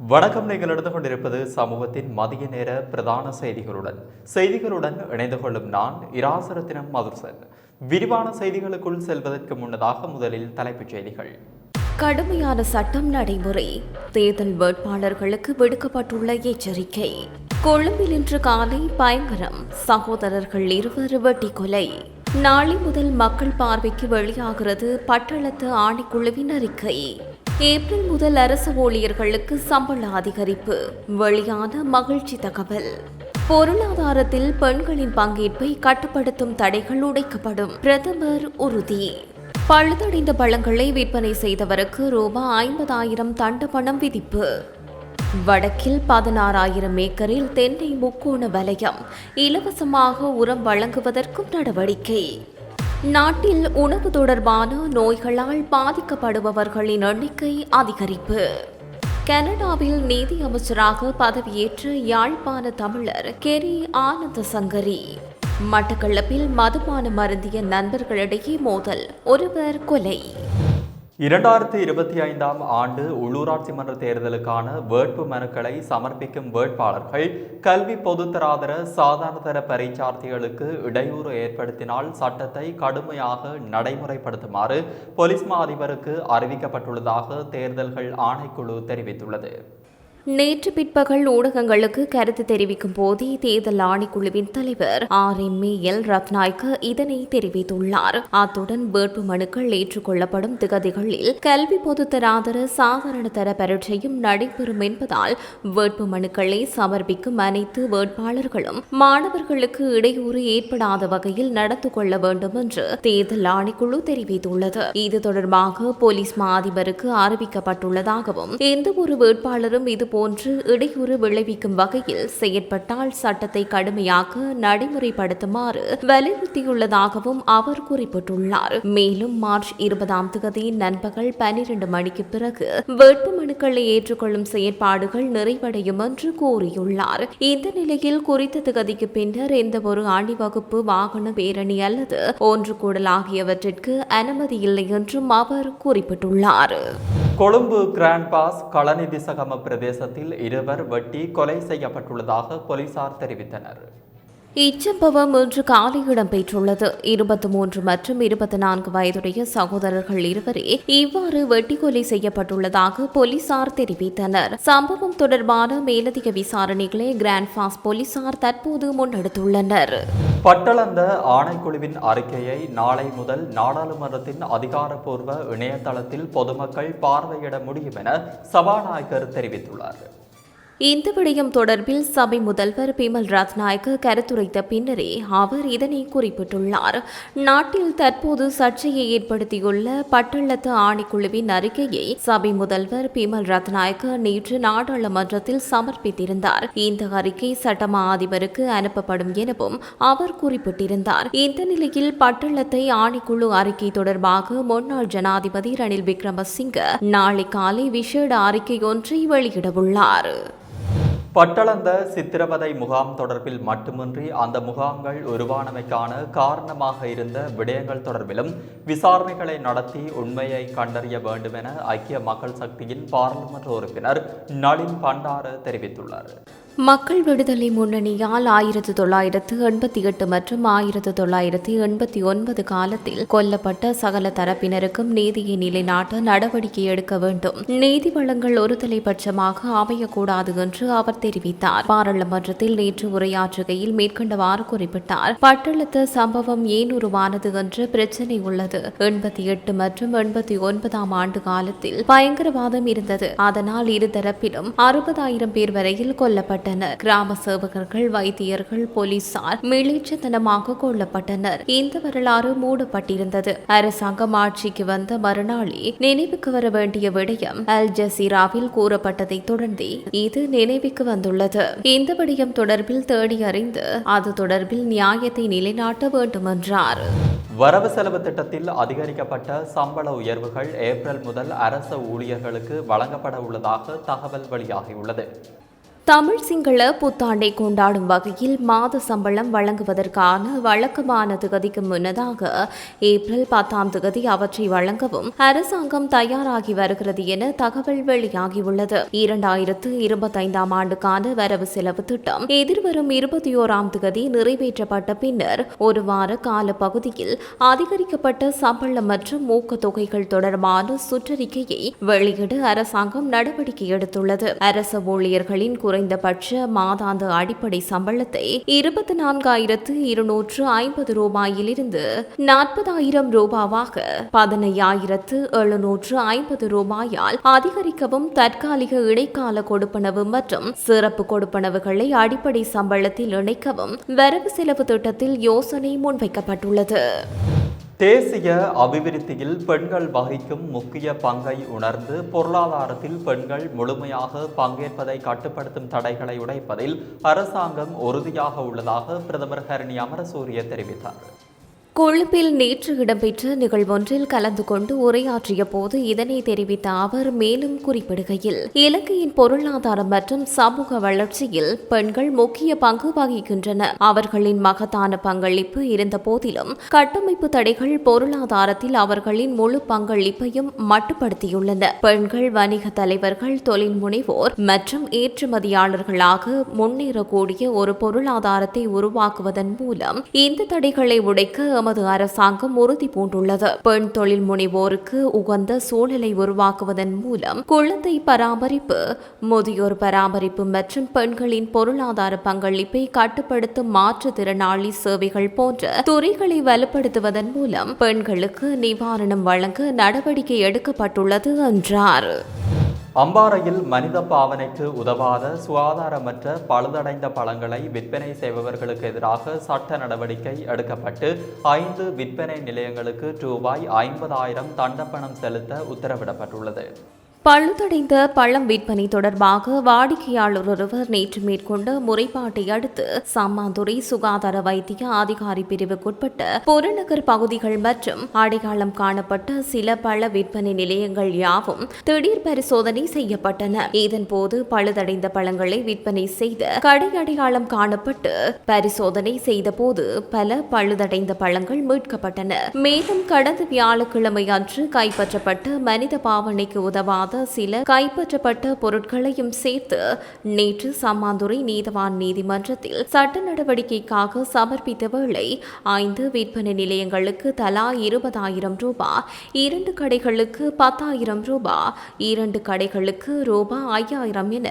வணக்கம். நீங்கள் எடுத்து கொண்டிருப்பது சமூகத்தின் மதிய நேர பிரதான செய்திகளுடன் இணைந்து கொள்ளும் நான் இராசரத்தினம் மதுர்சன். விரிவான செய்திகளுக்குள் செல்வதற்கு முன்னதாக முதலில் தலைப்புச் செய்திகள். கடுமையான சட்டம் நடைமுறை, தேர்தல் வேட்பாளர்களுக்கு விடுக்கப்பட்டுள்ள எச்சரிக்கை. கொழும்பில் இன்று காலை பயங்கரம், சகோதரர்கள் இருவர் வெட்டி கொலை. நாளை முதல் மக்கள் பார்வைக்கு வெளியாகிறது பட்டளத்து ஆணைக்குழுவின் அறிக்கை. ஏப்ரல் முதல் அரசு ஊழியர்களுக்கு சம்பள அதிகரிப்பு, வெளியான மகிழ்ச்சி தகவல். பொருளாதாரத்தில் பெண்களின் பங்கேற்பை கட்டுப்படுத்தும் தடைகள் உடைக்கப்படும், பிரதமர் உறுதி. பழுதடைந்த பழங்களை விற்பனை செய்தவருக்கு ரூபாய் 50,000 தண்ட பணம் விதிப்பு. வடக்கில் 16,000 ஏக்கரில் தென்னை முக்கோண வலயம், இலவசமாக உரம் வழங்குவதற்கும் நடவடிக்கை. நாட்டில் உணவு தொடர்பான நோய்களால் பாதிக்கப்படுபவர்களின் எண்ணிக்கை அதிகரிப்பு. கனடாவில் நீதி அமைச்சராக பதவியேற்ற யாழ்ப்பாண தமிழர் கெரி ஆனந்த சங்கரி. மட்டக்களப்பில் மதுபானம் அருந்திய நண்பர்களிடையே மோதல், ஒருவர் கொலை. 2025 ஆண்டு உள்ளூராட்சி மன்ற தேர்தலுக்கான வேட்பு மனுக்களை சமர்ப்பிக்கும் வேட்பாளர்கள் கல்வி பொதுத்தராதர சாதாரணதர பரீட்சார்த்திகளுக்கு இடையூறு ஏற்படுத்தினால் சட்டத்தை கடுமையாக நடைமுறைப்படுத்துமாறு போலீஸ் மா அதிபருக்கு அறிவிக்கப்பட்டுள்ளதாக தேர்தல்கள் ஆணைக்குழு தெரிவித்துள்ளது. நேற்று பிற்பகல் ஊடகங்களுக்கு கருத்து தெரிவிக்கும் போதே தேர்தல் ஆணைக்குழுவின் தலைவர் RMAL ரத்நாயக்க இதனை தெரிவித்துள்ளார். அத்துடன் வேட்பு மனுக்கள் ஏற்றுக்கொள்ளப்படும் திகதிகளில் கல்வி பொதுத்தராதர சாதாரண தர பரீட்சையும் நடைபெறும் என்பதால் வேட்பு மனுக்களை சமர்ப்பிக்கும் அனைத்து வேட்பாளர்களும் மாணவர்களுக்கு இடையூறு ஏற்படாத வகையில் நடந்து கொள்ள வேண்டும் என்று தேர்தல் ஆணைக்குழு தெரிவித்துள்ளது. இது தொடர்பாக போலீஸ் மா அதிபருக்கு அறிவிக்கப்பட்டுள்ளதாகவும் எந்தவொரு வேட்பாளரும் இது போன்று இடையூறு விளைவிக்கும் வகையில் செயற்பட்டால் சட்டத்தை கடுமையாக நடைமுறைப்படுத்துமாறு வலியுறுத்தியுள்ளதாகவும் அவர் குறிப்பிட்டுள்ளார். மேலும் மார்ச் 20 நண்பகல் 12 மணிக்கு பிறகு வேட்புமனுக்களை ஏற்றுக்கொள்ளும் செயற்பாடுகள் நிறைவடையும் என்று கூறியுள்ளார். இந்த நிலையில் குறித்த திகதிக்கு பின்னர் எந்தவொரு அணிவகுப்பு, வாகன பேரணி அல்லது ஒன்று கூடல் ஆகியவற்றிற்கு அனுமதி இல்லை என்றும் அவர் குறிப்பிட்டுள்ளார். கொழும்பு கிராண்ட் பாஸ் களநிதி சகம பிரதேசத்தில் இருவர் வெட்டி கொலை செய்யப்பட்டுள்ளதாக போலீசார் தெரிவித்தனர். இச்சம்பவம் இன்று காலை இடம்பெற்றுள்ளது. 23 மற்றும் 24 வயதுடைய சகோதரர்கள் இருவரே இவ்வாறு வெட்டி கொலை செய்யப்பட்டுள்ளதாக போலீசார் தெரிவித்தனர். சம்பவம் தொடர்பான மேலதிக விசாரணைகளை கிராண்ட் பாஸ் போலீசார் தற்போது முன்னெடுத்துள்ளனர். பட்டளந்த ஆணைக்குழுவின் அறிக்கையை நாளை முதல் நாடாளுமன்றத்தின் அதிகாரப்பூர்வ இணையதளத்தில் பொதுமக்கள் பார்வையிட முடியும் என சபாநாயகர் தெரிவித்துள்ளார். இந்த விடயம் தொடர்பில் சபை முதல்வர் பிமல் ரத்நாயக்க கருத்துரைத்த பின்னரே அவர் இதனை குறிப்பிட்டுள்ளார். நாட்டில் தற்போது சர்ச்சையை ஏற்படுத்தியுள்ள பட்டளத்து ஆணைக்குழுவின் அறிக்கையை சபை முதல்வர் பிமல் ரத்நாயக்க நேற்று நாடாளுமன்றத்தில் சமர்ப்பித்திருந்தார். இந்த அறிக்கை சட்டமா அதிபருக்கு அனுப்பப்படும் எனவும் அவர் குறிப்பிட்டிருந்தார். இந்த நிலையில் பட்டளத்தை ஆணைக்குழு அறிக்கை தொடர்பாக முன்னாள் ஜனாதிபதி ரணில் விக்ரமசிங்க நாளை காலை விசேட அறிக்கை ஒன்றை வெளியிடவுள்ளார். பட்டளந்த சித்திரவதை முகாம் தொடர்பில் மட்டுமின்றி அந்த முகாம்கள் உருவானமைக்கான காரணமாக இருந்த விடயங்கள் தொடர்பிலும் விசாரணைகளை நடத்தி உண்மையை கண்டறிய வேண்டும் என ஐக்கிய மக்கள் சக்தியின் பாராளுமன்ற உறுப்பினர் நளின் பண்டார தெரிவித்துள்ளார். மக்கள் விடுதலை முன்னணியால் 1988 மற்றும் 1989 காலத்தில் கொல்லப்பட்ட சகல தரப்பினருக்கும் நீதியை நிலைநாட்ட நடவடிக்கை எடுக்க வேண்டும். நீதி வழங்கல் ஒருதலைபட்சமாக அமையக்கூடாது என்று அவர் தெரிவித்தார். பாராளுமன்றத்தில் நேற்று உரையாற்றுகையில் மேற்கண்டவாறு குறிப்பிட்டார். பட்டளத்த சம்பவம் ஏன் உருவானது என்ற பிரச்சினை உள்ளது. 88 மற்றும் 89 ஆண்டு காலத்தில் பயங்கரவாதம் இருந்தது. அதனால் இருதரப்பிலும் 60,000 பேர் வரையில் கொல்லப்பட்டனர். கிராம சேவகர்கள், வைத்தியர்கள், போலீசார் மிளிச்சத்தனமாக கொல்லப்பட்டனர். இந்த வரலாறு மூடப்பட்டிருந்தது. அரசாங்கம் ஆட்சிக்கு வந்த மறுநாளே நினைவுக்கு வர வேண்டிய விடயம் அல் ஜசீராவில் கூறப்பட்டதை தொடர்ந்தே இது நினைவுக்கு வந்துள்ளது. இந்த விடயம் தொடர்பில் தேடி அறிந்து அது தொடர்பில் நியாயத்தை நிலைநாட்ட வேண்டும் என்றார். வரவு செலவு திட்டத்தில் அதிகரிக்கப்பட்ட சம்பள உயர்வுகள் ஏப்ரல் முதல் அரச ஊழியர்களுக்கு வழங்கப்பட உள்ளதாக தகவல் வெளியாகியுள்ளது. தமிழ் சிங்கள புத்தாண்டை கொண்டாடும் வகையில் மாத சம்பளம் வழங்குவதற்கான வழக்கமான திகதிக்கு முன்னதாக ஏப்ரல் 10ஆம் திகதி அவற்றை வழங்கவும் அரசாங்கம் தயாராகி வருகிறது என தகவல் வெளியாகியுள்ளது. 2025ஆம் ஆண்டுக்கான வரவு செலவு திட்டம் எதிர்வரும் 21ஆம் திகதி நிறைவேற்றப்பட்ட பின்னர் ஒரு வார கால பகுதியில் அதிகரிக்கப்பட்ட சம்பளம் மற்றும் ஊக்கத்தொகைகள் தொடர்பான சுற்றறிக்கையை வெளியிட அரசாங்கம் நடவடிக்கை எடுத்துள்ளது. அரசு ஊழியர்களின் குறைந்தபட்ச மாதாந்த அடிப்படை சம்பளத்தை 24,250 ரூபாயிலிருந்து 40,000 ரூபாவாக 15,750 ரூபாயால் அதிகரிக்கவும் தற்காலிக இடைக்கால கொடுப்பனவு மற்றும் சிறப்பு கொடுப்பனவுகளை அடிப்படை சம்பளத்தில் இணைக்கவும் வரவு செலவு திட்டத்தில் யோசனை முன்வைக்கப்பட்டுள்ளது. தேசிய அபிவிருத்தியில் பெண்கள் வகிக்கும் முக்கிய பங்கை உணர்ந்து பொருளாதாரத்தில் பெண்கள் முழுமையாக பங்கேற்பதை கட்டுப்படுத்தும் தடைகளை உடைப்பதில் அரசாங்கம் உறுதியாக உள்ளதாக பிரதமர் ஹரணி அமரசூரிய தெரிவித்தார். கொழும்பில் நேற்று இடம்பெற்ற நிகழ்வொன்றில் கலந்து கொண்டு உரையாற்றிய போது இதனை தெரிவித்த அவர் மேலும் குறிப்பிடுகையில், இலங்கையின் பொருளாதாரம் மற்றும் சமூக வளர்ச்சியில் பெண்கள் முக்கிய பங்கு வகிக்கின்றனர். அவர்களின் மகத்தான பங்களிப்பு இருந்த போதிலும் கட்டமைப்பு தடைகள் பொருளாதாரத்தில் அவர்களின் முழு பங்களிப்பையும் மட்டுப்படுத்தியுள்ளன. பெண்கள் வணிக தலைவர்கள், தொழில் முனைவோர் மற்றும் ஏற்றுமதியாளர்களாக முன்னேறக்கூடிய ஒரு பொருளாதாரத்தை உருவாக்குவதன் மூலம் இந்த தடைகளை உடைக்க எமது அரசாங்கம் உறுதி பூண்டுள்ளது. பெண் தொழில் முனைவோருக்கு உகந்த சூழலை உருவாக்குவதன் மூலம் குழந்தை பராமரிப்பு, முதியோர் பராமரிப்பு மற்றும் பெண்களின் பொருளாதார பங்களிப்பை கட்டுப்படுத்தும் மாற்றுத்திறனாளி சேவைகள் போன்ற துறைகளை வலுப்படுத்துவதன் மூலம் பெண்களுக்கு நிவாரணம் வழங்க நடவடிக்கை எடுக்கப்பட்டுள்ளது என்றார். அம்பாறையில் மனித பாவனைக்கு உதவாத சுகாதாரமற்ற பழுதடைந்த பழங்களை விற்பனை செய்பவர்களுக்கு எதிராக சட்ட நடவடிக்கை எடுக்கப்பட்டு 5 விற்பனை நிலையங்களுக்கு ரூபாய் 50,000 தண்டப்பணம் செலுத்த உத்தரவிடப்பட்டுள்ளது. பழுதடைந்த பழம் விற்பனை தொடர்பாக வாடிக்கையாளர் ஒருவர் நேற்று மேற்கொண்ட முறைப்பாட்டை அடுத்து சம்மாந்துறை சுகாதார வைத்திய அதிகாரி பிரிவுக்குட்பட்ட புறநகர் பகுதிகள் மற்றும் அடையாளம் காணப்பட்ட சில பழ விற்பனை நிலையங்கள் யாவும் திடீர் பரிசோதனை செய்யப்பட்டன. இதன்போது பழுதடைந்த பழங்களை விற்பனை செய்த கடை அடையாளம் காணப்பட்டு பரிசோதனை செய்த போது பல பழுதடைந்த பழங்கள் மீட்கப்பட்டன. மேலும் கடந்த வியாழக்கிழமை அன்று கைப்பற்றப்பட்ட மனித பாவனைக்கு உதவாத சில கைப்பற்றப்பட்ட பொருட்களையும் சேர்த்து நேற்று சம்மாந்துறை நீதவான் நீதிமன்றத்தில் சட்ட நடவடிக்கைக்காக சமர்ப்பித்த வேளை 5 விற்பனை நிலையங்களுக்கு தலா 20,000 ரூபாய், 2 கடைகளுக்கு 10,000 ரூபாய், 2 கடைகளுக்கு ரூபாய் 5,000 என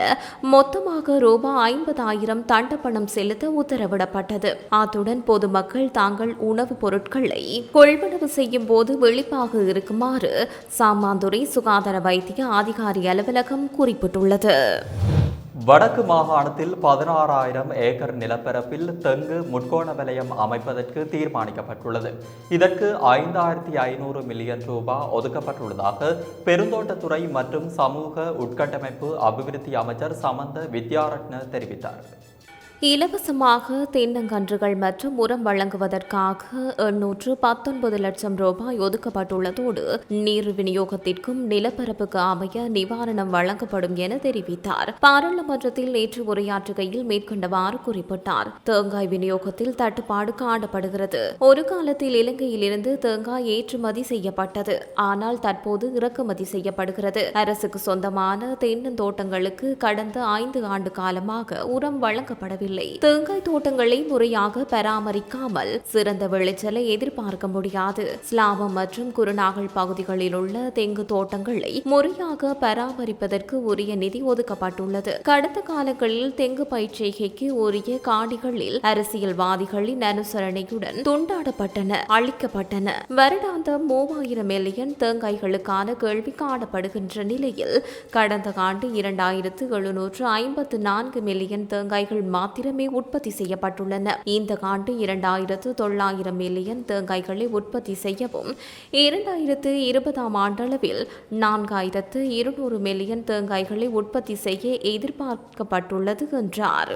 மொத்தமாக ரூபாய் 50,000 தண்டப்பணம் செலுத்த உத்தரவிடப்பட்டது. அத்துடன் பொதுமக்கள் தாங்கள் உணவுப் பொருட்களை கொள்வனவு செய்யும் போது விழிப்பாக இருக்குமாறு சம்மாந்துறை சுகாதார வைத்திய அதிகாரி அலுவலகம் குறிப்பிட்டுள்ளது. வடக்கு மாகாணத்தில் 16,000 ஏக்கர் நிலப்பரப்பில் தெங்கு முட்கோண வலயம் அமைப்பதற்கு தீர்மானிக்கப்பட்டுள்ளது. இதற்கு 5,500 மில்லியன் ரூபாய் ஒதுக்கப்பட்டுள்ளதாக பெருந்தோட்டத்துறை மற்றும் சமூக உட்கட்டமைப்பு அபிவிருத்தி அமைச்சர் சமந்த வித்யாரட்ன தெரிவித்தார். இலவசமாக தென்னங்கன்றுகள் மற்றும் உரம் வழங்குவதற்காக 819 லட்சம் ரூபாய் ஒதுக்கப்பட்டுள்ளதோடு நீர் விநியோகத்திற்கும் நிலப்பரப்புக்கு அமைய நிவாரணம் வழங்கப்படும் என தெரிவித்தார். பாராளுமன்றத்தில் நேற்று உரையாற்றுகையில் மேற்கண்டவாறு குறிப்பிட்டார். தேங்காய் விநியோகத்தில் தட்டுப்பாடு காணப்படுகிறது. ஒரு காலத்தில் இலங்கையிலிருந்து தேங்காய் ஏற்றுமதி செய்யப்பட்டது. ஆனால் தற்போது இறக்குமதி செய்யப்படுகிறது. அரசுக்கு சொந்தமான தென்னந்தோட்டங்களுக்கு கடந்த 5 ஆண்டு காலமாக உரம் வழங்கப்படவில்லை. தேங்காய் தோட்டங்களை முறையாக பராமரிக்காமல் சிறந்த விளைச்சலை எதிர்பார்க்க முடியாது. ஸ்லாபம் மற்றும் குருநாகல் பகுதிகளில் உள்ள தெங்கு தோட்டங்களை முறையாக பராமரிப்பதற்கு உரிய நிதி ஒதுக்கப்பட்டுள்ளது. கடந்த காலங்களில் தெங்கு பயிர்ச்செய்கைக்கு உரிய காணிகளில் அரசியல்வாதிகளின் அனுசரணையுடன் துண்டாடப்பட்டன, அளிக்கப்பட்டன. வருடாந்தம் 3,000 மில்லியன் தேங்காய்களுக்கான கேள்வி காணப்படுகின்ற நிலையில் கடந்த ஆண்டு 2,754 மில்லியன் தேங்காய்கள் மாத்திரமே உற்பத்தி செய்யப்பட்டுள்ளன. இந்த ஆண்டு 2,900 மில்லியன் தேங்காய்களை உற்பத்தி செய்யவும் 2020ஆம் ஆண்டளவில் 4,200 மில்லியன் தேங்காய்களை உற்பத்தி செய்ய எதிர்பார்க்கப்பட்டுள்ளது என்றார்.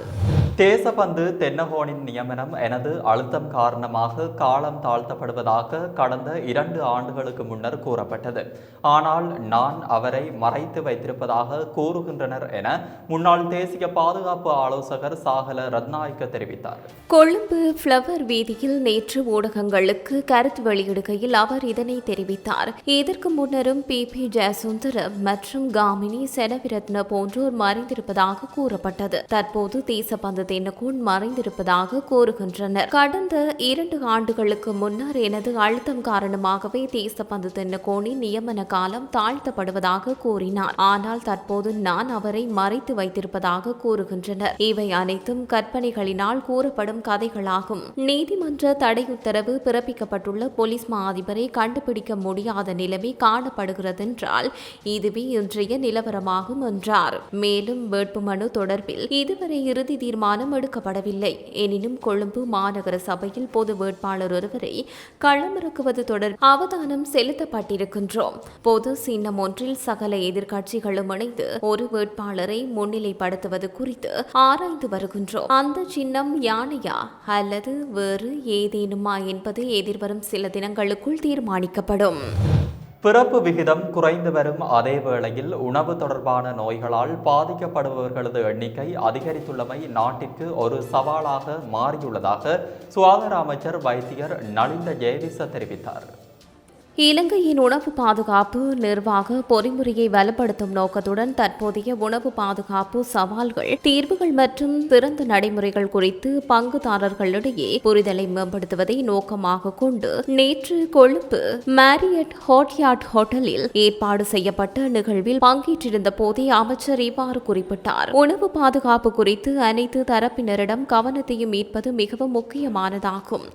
தேசபந்து தென்னகோனின் நியமனம் எனது அழுத்தம் காரணமாக காலம் தாழ்த்தப்படுவதாக கடந்த 2 ஆண்டுகளுக்கு முன்னர் கூறப்பட்டது. ஆனால் நான் அவரை மறைத்து வைத்திருப்பதாக கூறுகின்றனர் என முன்னாள் தேசிய பாதுகாப்பு ஆலோசகர் சாகல ரத்நாயக்க தெரிவித்தார். கொழும்பு ஃப்ளவர் வீதியில் நேற்று ஊடகங்களுக்கு கருத்து வெளியிடுகையில் அவர் இதனை தெரிவித்தார். இதற்கு முன்னரும் பி ஜெயசுந்தரம் மற்றும் காமினி செனவிரத்ன போன்றோர் மறைந்திருப்பதாக கூறப்பட்டது. தற்போது தேசபந்து தென்னகோன் மறைந்திருப்பதாக கூறுகின்றனர். கடந்த 2 ஆண்டுகளுக்கு முன்னர் எனது அழுத்தம் காரணமாகவே தேசபந்து தென்னகோனின் நியமன காலம் தாழ்த்தப்படுவதாக கூறினார். ஆனால் தற்போது நான் அவரை மறைத்து வைத்திருப்பதாக கூறுகின்றனர். இவை அனைத்தும் கற்பனைகளினால் கூறப்படும் கதைகளாகும். நீதிமன்ற தடை உத்தரவு பிறப்பிக்கப்பட்டுள்ள போலீஸ் மா அதிபரை கண்டுபிடிக்க முடியாத நிலைமை காணப்படுகிறதென்றால் இதுவே இன்றைய நிலவரமாகும் என்றார். மேலும் வேட்புமனு தொடர்பில் இதுவரை இறுதி தீர்மானம் எடுக்கப்படவில்லை. எனினும் கொழும்பு மாநகர சபையில் பொது வேட்பாளர் ஒருவரை களமிறக்குவது தொடர்பில் அவதானம் செலுத்தப்பட்டிருக்கின்றோம். பொது சின்னம் ஒன்றில் சகல எதிர்க்கட்சிகளும் இணைந்து ஒரு வேட்பாளரை முன்னிலைப்படுத்துவது குறித்து ஆராய்ந்து வருகின்றோம். அந்த சின்னம் யானையா அல்லது வேறு ஏதேனுமா என்பது எதிர்வரும் சில தினங்களுக்குள் தீர்மானிக்கப்படும். பிறப்பு விகிதம் குறைந்து வரும் அதே வேளையில் உணவு தொடர்பான நோய்களால் பாதிக்கப்படுபவர்களது எண்ணிக்கை அதிகரித்துள்ளமை நாட்டிற்கு ஒரு சவாலாக மாறியுள்ளதாக சுகாதார அமைச்சர் வைத்தியர் நலிந்த ஜெயதிச தெரிவித்தார். இலங்கையின் உணவு பாதுகாப்பு நிர்வாக பொறிமுறையை வலுப்படுத்தும் நோக்கத்துடன் தற்போதைய உணவு பாதுகாப்பு சவால்கள், தீர்வுகள் மற்றும் சிறந்த நடைமுறைகள் குறித்து பங்குதாரர்களிடையே புரிதலை மேம்படுத்துவதை நோக்கமாக கொண்டு நேற்று கொழும்பு மேரியட் ஹாட்யார்ட் ஹோட்டலில் ஏற்பாடு செய்யப்பட்ட நிகழ்வில் பங்கேற்றிருந்த போதே அமைச்சர் இவ்வாறு குறிப்பிட்டார். உணவு பாதுகாப்பு குறித்து அனைத்து தரப்பினரிடம் கவனத்தையும் ஈர்ப்பது மிகவும் முக்கியமானதாகும்.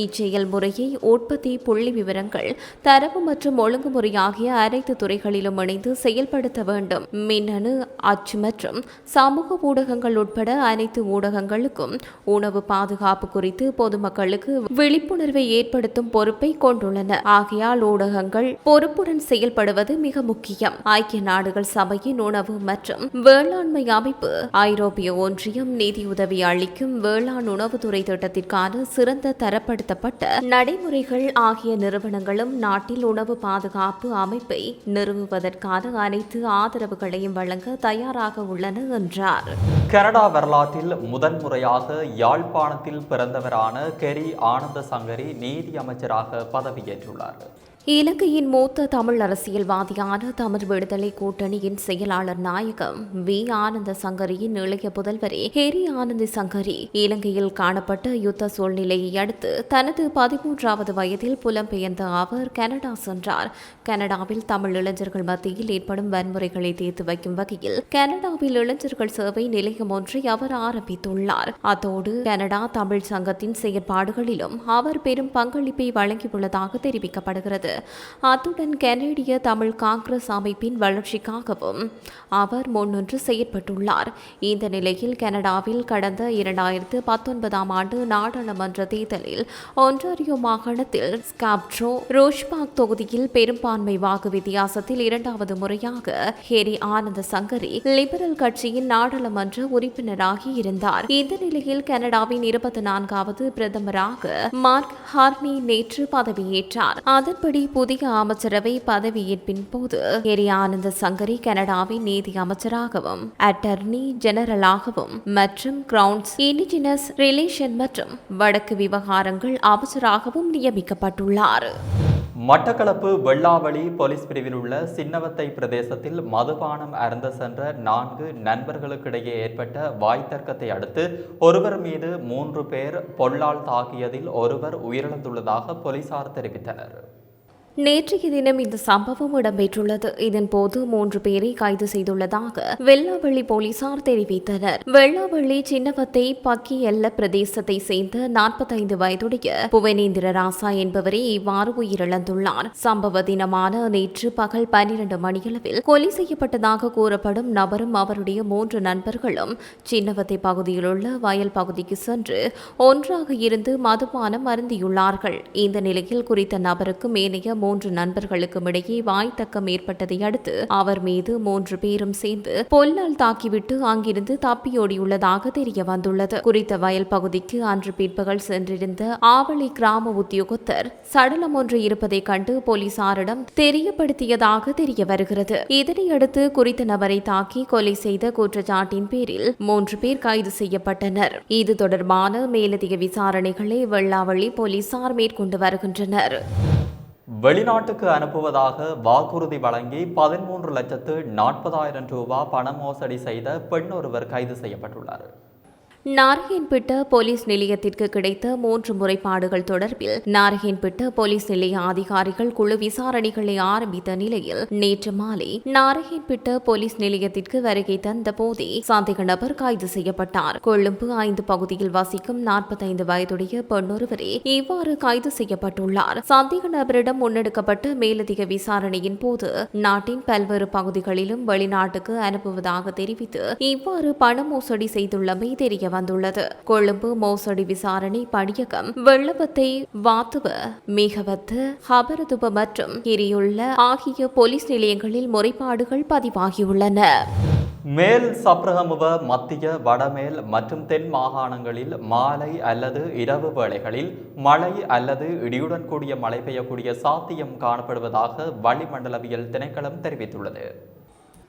இச்செயல்முறையை உற்பத்தி புள்ளி விவரங்கள், தரவு மற்றும் ஒழுங்குமுறை ஆகிய அனைத்து துறைகளிலும் இணைந்து செயல்படுத்த வேண்டும். மின்னணு, அச்சு மற்றும் சமூக ஊடகங்கள் உட்பட அனைத்து ஊடகங்களுக்கும் உணவு பாதுகாப்பு குறித்து பொதுமக்களுக்கு விழிப்புணர்வை ஏற்படுத்தும் பொறுப்பை கொண்டுள்ளன. ஆகையால் ஊடகங்கள் பொறுப்புடன் செயல்படுவது மிக முக்கியம். ஐக்கிய நாடுகள் சபையின் உணவு மற்றும் வேளாண்மை அமைப்பு, ஐரோப்பிய ஒன்றியம் நிதியுதவி அளிக்கும் வேளாண் உணவுத்துறை திட்டத்திற்கான சிறந்த தரப்படுத்தப்பட்ட நடைமுறைகள் ஆகிய நிறுவனங்களும் நாட்டில் உணவு பாதுகாப்பு அமைப்பை நிறுவுவதற்கான அனைத்து ஆதரவுகளையும் வழங்க தயாராக உள்ளன என்றார். கனடா வரலாற்றில் முதன்முறையாக யாழ்ப்பாணத்தில் பிறந்தவரான கெரி ஆனந்த சங்கரி நீதி அமைச்சராக பதவியேற்றுள்ளார். இலங்கையின் மூத்த தமிழ் அரசியல்வாதியான தமிழ் விடுதலை கூட்டணியின் செயலாளர் நாயகம் வி ஆனந்த சங்கரியின் இளைய புதல்வரே கெரி ஆனந்தி சங்கரி இலங்கையில் காணப்பட்ட யுத்த சூழ்நிலையை அடுத்து தனது 13வது வயதில் புலம்பெயர்ந்த அவர் கனடா சென்றார். கனடாவில் தமிழ் இளைஞர்கள் மத்தியில் ஏற்படும் வன்முறைகளை தீர்த்து வைக்கும் வகையில் கனடாவில் இளைஞர்கள் சேவை நிலையம் ஒன்றை அவர் ஆரம்பித்துள்ளார். அத்தோடு கனடா தமிழ் சங்கத்தின் செயற்பாடுகளிலும் அவர் பெரும் பங்களிப்பை வழங்கியுள்ளதாக தெரிவிக்கப்படுகிறது. அத்துடன் கனேடிய தமிழ் காங்கிரஸ் அமைப்பின் வளர்ச்சிக்காகவும் அவர் முன்னின்று செயற்பட்டுள்ளார். இந்த நிலையில் கனடாவில் கடந்த 2019ஆம் ஆண்டு நாடாளுமன்ற தேர்தலில் ஒன்டாரியோ மாகாணத்தில் ஸ்காப்ட்ரோ ரோஷ்பாக் தொகுதியில் பெரும்பான்மை வாக்கு வித்தியாசத்தில் 2வது முறையாக கெரி ஆனந்த சங்கரி லிபரல் கட்சியின் நாடாளுமன்ற உறுப்பினராகி இருந்தார். இந்த நிலையில் கனடாவின் 24வது பிரதமராக மார்க் ஹார்னி நேற்று பதவியேற்றார். அதன்படி புதிய அமைச்சரவை பதவியேற்பின் போது கெரி ஆனந்த சங்கரி கனடாவின் நீதி அமைச்சராகவும், அட்டர்னி ஜெனரலாகவும் மற்றும் கிரவுன்ஸ் இண்டிஜினஸ் ரிலேஷன் மற்றும் வடக்கு விவகாரங்கள் அமைச்சராகவும் நியமிக்கப்பட்டுள்ளார். மட்டக்களப்பு வெள்ளாவளி போலீஸ் பிரிவில் உள்ள சின்னவத்தை பிரதேசத்தில் மதுபானம் அருந்த சென்ற 4 நண்பர்களுக்கிடையே ஏற்பட்ட வாய்த்தர்க்கத்தை அடுத்து ஒருவர் மீது 3 பேர் பொல்லால் தாக்கியதில் ஒருவர் உயிரிழந்துள்ளதாக போலீசார் தெரிவித்தனர். நேற்றைய தினம் இந்த சம்பவம் இடம்பெற்றுள்ளது. இதன்போது 3 பேரை கைது செய்துள்ளதாக வெள்ளாவள்ளி போலீசார் தெரிவித்தனர். வெள்ளாவள்ளி சின்னவத்தை பக்கி எல்ல பிரதேசத்தை சேர்ந்த 45 வயதுடைய புவனேந்திர ராசா என்பவரே இவ்வாறு உயிரிழந்துள்ளார். சம்பவ தினமான நேற்று பகல் 12 மணியளவில் கொலை செய்யப்பட்டதாக கூறப்படும் நபரும் அவருடைய 3 நண்பர்களும் சின்னவத்தை பகுதியில் உள்ள வயல் பகுதிக்கு சென்று ஒன்றாக இருந்து மதுபானம் அருந்தியுள்ளார்கள். இந்த நிலையில் குறித்த நபருக்கு மேனைய 3 நண்பர்களுக்கும் இடையே வாய்த்தக்கம் ஏற்பட்டதை அடுத்து அவர் மீது 3 பேரும் சேர்ந்து பொல்லால் தாக்கிவிட்டு அங்கிருந்து தப்பியோடியுள்ளதாக தெரிய வந்துள்ளது. குறித்த வயல் பகுதிக்கு அன்று பிற்பகல் சென்றிருந்த ஆவளி கிராம உத்தியோகத்தர் சடலம் ஒன்று இருப்பதை கண்டு போலீசாரிடம் தெரியப்படுத்தியதாக தெரிய வருகிறது. இதனையடுத்து குறித்த நபரை தாக்கி கொலை செய்த குற்றச்சாட்டின் பேரில் 3 பேர் கைது செய்யப்பட்டனர். இது தொடர்பான மேலதிக விசாரணைகளை வெள்ளாவளி போலீசார் மேற்கொண்டு வருகின்றனர். வெளிநாட்டுக்கு அனுப்புவதாக வாக்குறுதி வழங்கி 13,40,000 ரூபாய் பண மோசடி செய்த பெண் ஒருவர் கைது செய்யப்பட்டுள்ளார். நாரகன்பேட்டை போலீஸ் நிலையத்திற்கு கிடைத்த 3 முறைப்பாடுகள் தொடர்பில் நாரகன்பேட்டை போலீஸ் நிலைய அதிகாரிகள் குழு விசாரணைகளை ஆரம்பித்த நிலையில் நேற்று மாலை நாரகன்பேட்டை போலீஸ் நிலையத்திற்கு வருகை தந்த போதே சந்தேக நபர் கைது செய்யப்பட்டார். கொழும்பு 5 பகுதியில் வசிக்கும் 45 வயதுடைய பெண்ணொருவரே இவ்வாறு கைது செய்யப்பட்டுள்ளார். சந்தேக நபரிடம் முன்னெடுக்கப்பட்ட மேலதிக விசாரணையின் போது நாட்டின் பல்வேறு பகுதிகளிலும் வெளிநாட்டுக்கு அனுப்புவதாக தெரிவித்து இவ்வாறு பண மோசடி செய்துள்ளமை தெரிய வந்துள்ளது. கொழும்பு மோசடி விசாரணை பணியகம் வெள்ளவத்தை, வாத்துவ, மேகவத்து, ஹபரதுப மற்றும் கிரியுள்ள ஆகிய போலீஸ் நிலையங்களில் முறைப்பாடுகள் பதிவாகியுள்ளன. மேல் சப்ரகமுவ, மத்திய, வடமேல் மற்றும் தென் மாகாணங்களில் மாலை அல்லது இரவு வேளைகளில் மழை அல்லது இடியுடன் கூடிய மழை பெய்யக்கூடிய சாத்தியம் காணப்படுவதாக வளிமண்டலவியல் திணைக்களம் தெரிவித்துள்ளது.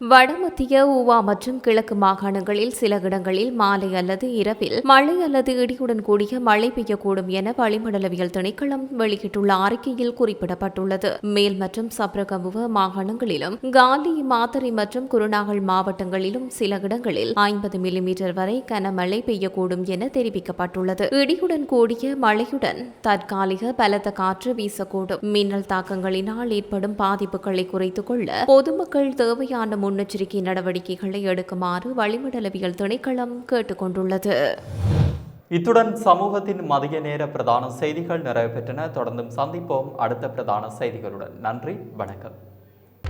வடமத்திய, ஊவா மற்றும் கிழக்கு மாகாணங்களில் சில இடங்களில் மாலை அல்லது இரவில் மழை அல்லது இடியுடன் கூடிய மழை பெய்யக்கூடும் என வளிமண்டலவியல் திணைக்களம் வெளியிட்டுள்ள அறிக்கையில் குறிப்பிடப்பட்டுள்ளது. மேல் மற்றும் சப்ரகமுவ மாகாணங்களிலும் காலி, மாத்தறை மற்றும் குருநாகல் மாவட்டங்களிலும் சில இடங்களில் 50 மில்லிமீட்டர் வரை கனமழை பெய்யக்கூடும் என தெரிவிக்கப்பட்டுள்ளது. இடியுடன் கூடிய மழையுடன் தற்காலிக பலத்த காற்று வீசக்கூடும். மின்னல் தாக்கங்களினால் ஏற்படும் பாதிப்புகளை குறைத்துக் கொள்ள பொதுமக்கள் தேவையான முன்னெச்சரிக்கை நடவடிக்கைகளை எடுக்குமாறு வளிமண்டலவியல் திணைக்களம் கேட்டுக் கொண்டுள்ளது. இத்துடன் சமூகத்தின் மதிய நேர பிரதான செய்திகள் நிறைவு பெற்றன. தொடர்ந்தும் சந்திப்போம் அடுத்த பிரதான செய்திகளுடன். நன்றி, வணக்கம்.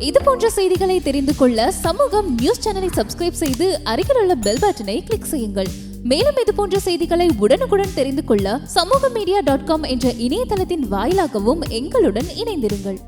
இது போன்ற செய்திகளை தெரிந்து கொள்ள சமூகம் நியூஸ் சேனலை சப்ஸ்கிரைப் செய்து அருகில் உள்ள பெல் பட்டனை கிளிக் செய்யுங்கள். மேலும் இது போன்ற செய்திகளை உடனுக்குடன் தெரிந்து கொள்ள சமூகமீடியா.com என்ற இணையதளத்தின் வாயிலாகவும் எங்களுடன் இணைந்திருங்கள்.